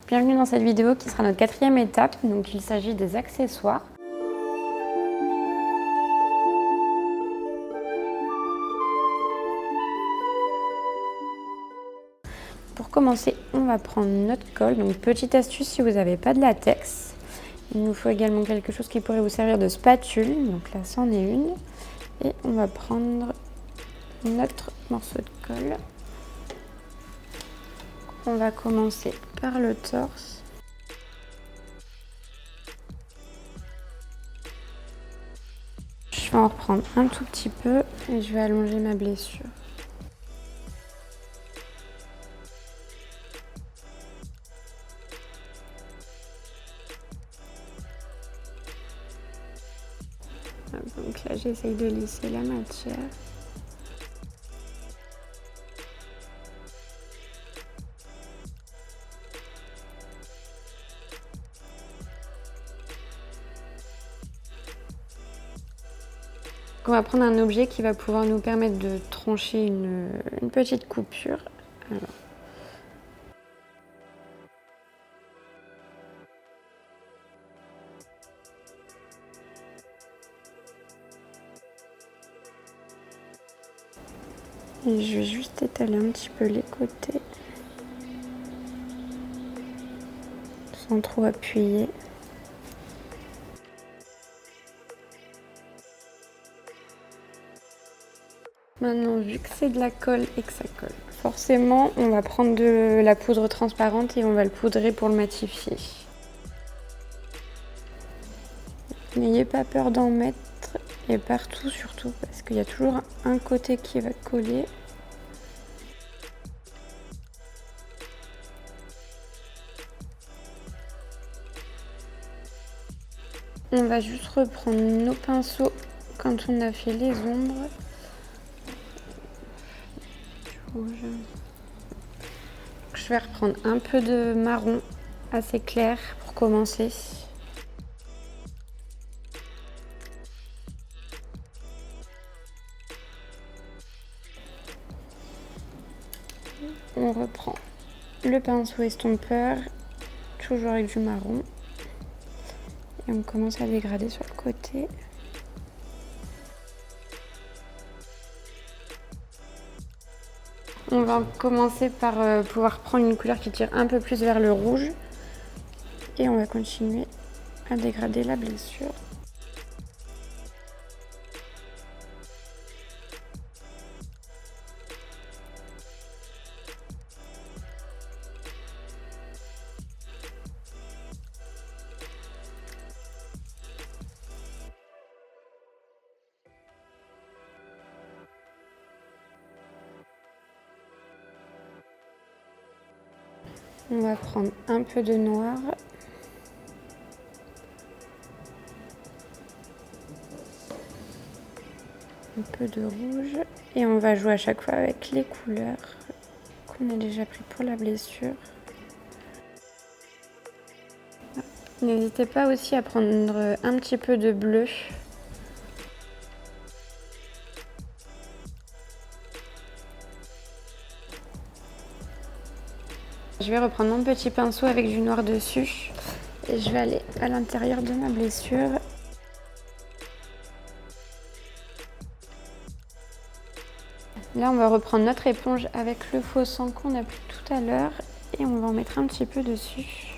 Bienvenue dans cette vidéo qui sera notre 4e étape, donc il s'agit des accessoires. Pour commencer, on va prendre notre colle. Donc petite astuce si vous n'avez pas de latex. Il nous faut également quelque chose qui pourrait vous servir de spatule, donc là c'en est une. Et on va prendre notre morceau de colle. On va commencer par le torse. Je vais en reprendre un tout petit peu et je vais allonger ma blessure. Donc là, j'essaye de lisser la matière. On va prendre un objet qui va pouvoir nous permettre de trancher une petite coupure. Alors. Et je vais juste étaler un petit peu les côtés, sans trop appuyer. Maintenant, vu que c'est de la colle et que ça colle, forcément, on va prendre de la poudre transparente et on va le poudrer pour le matifier. N'ayez pas peur d'en mettre et partout surtout, parce qu'il y a toujours un côté qui va coller. On va juste reprendre nos pinceaux quand on a fait les ombres. Je vais reprendre un peu de marron assez clair pour commencer. On reprend le pinceau estompeur, toujours avec du marron. Et on commence à dégrader sur le côté. On va commencer par pouvoir prendre une couleur qui tire un peu plus vers le rouge. Et on va continuer à dégrader la blessure. On va prendre un peu de noir. Un peu de rouge. Et on va jouer à chaque fois avec les couleurs qu'on a déjà pris pour la blessure. N'hésitez pas aussi à prendre un petit peu de bleu. Je vais reprendre mon petit pinceau avec du noir dessus et je vais aller à l'intérieur de ma blessure. Là, on va reprendre notre éponge avec le faux sang qu'on a pris tout à l'heure et on va en mettre un petit peu dessus.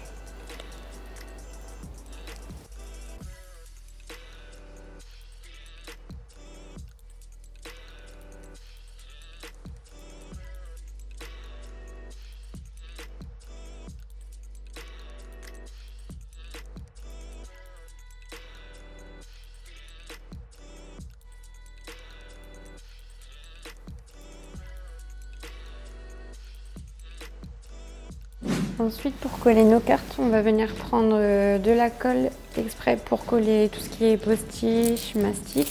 Ensuite, pour coller nos cartes, on va venir prendre de la colle exprès pour coller tout ce qui est postiche, mastix.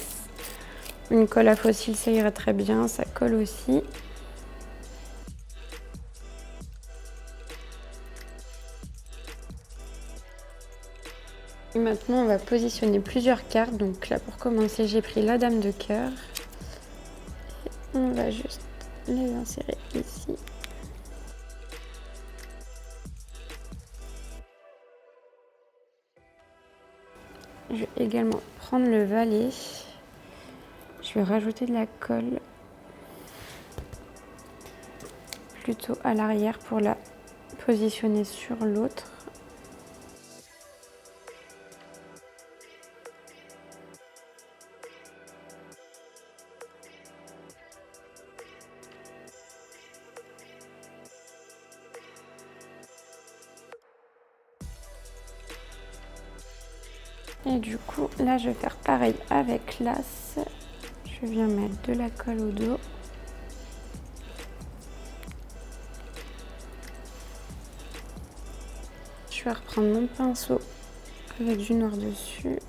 Une colle à fossiles, ça ira très bien, ça colle aussi. Et maintenant, on va positionner plusieurs cartes. Donc là, pour commencer, j'ai pris la dame de cœur. Et on va juste les insérer ici. je vais également prendre le valet. Je vais rajouter de la colle plutôt à l'arrière pour la positionner sur l'autre. Et du coup, là, je vais faire pareil avec l'as. Je viens mettre de la colle au dos. Je vais reprendre mon pinceau avec du noir dessus.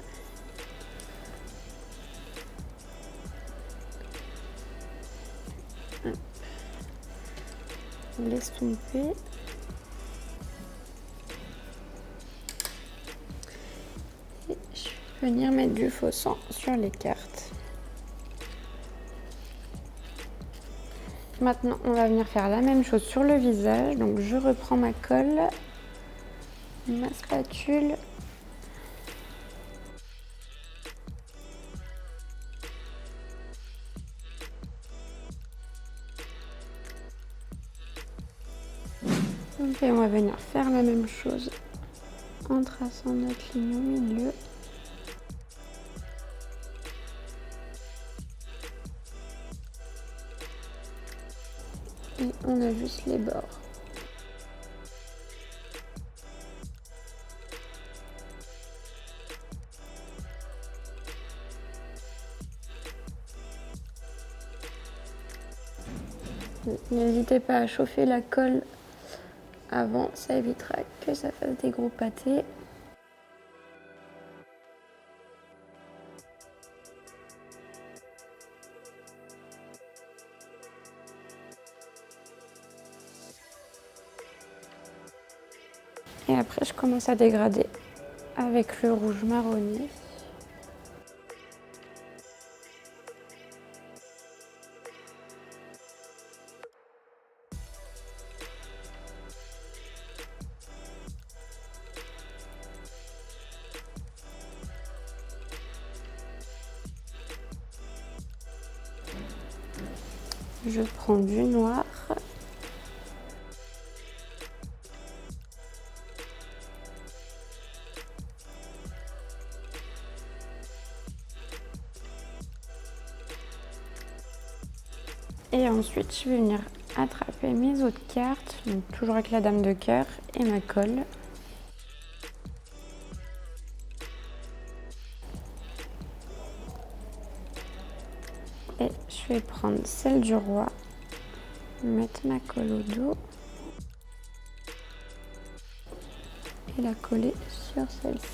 Hop. L'estomper. Et je vais venir mettre du faux sang sur les cartes. Maintenant, on va venir faire la même chose sur le visage. Donc, je reprends ma colle, ma spatule. Et on va venir faire la même chose en traçant notre ligne au milieu. Et on ajuste les bords. N'hésitez pas à chauffer la colle avant, ça évitera que ça fasse des gros pâtés. Et après, je commence à dégrader avec le rouge marronné. Je prends du noir. Et ensuite, je vais venir attraper mes autres cartes, donc toujours avec la dame de cœur et ma colle. Et je vais prendre celle du roi, mettre ma colle au dos et la coller sur celle-ci.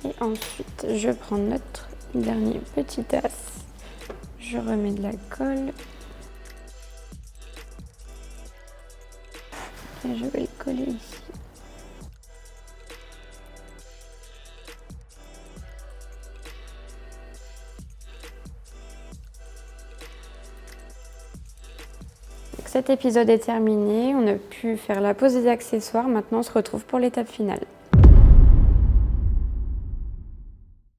Et ensuite, je prends notre dernier petit as, je remets de la colle et je vais le coller ici. Donc cet épisode est terminé, on a pu faire la pose des accessoires, maintenant on se retrouve pour l'étape finale.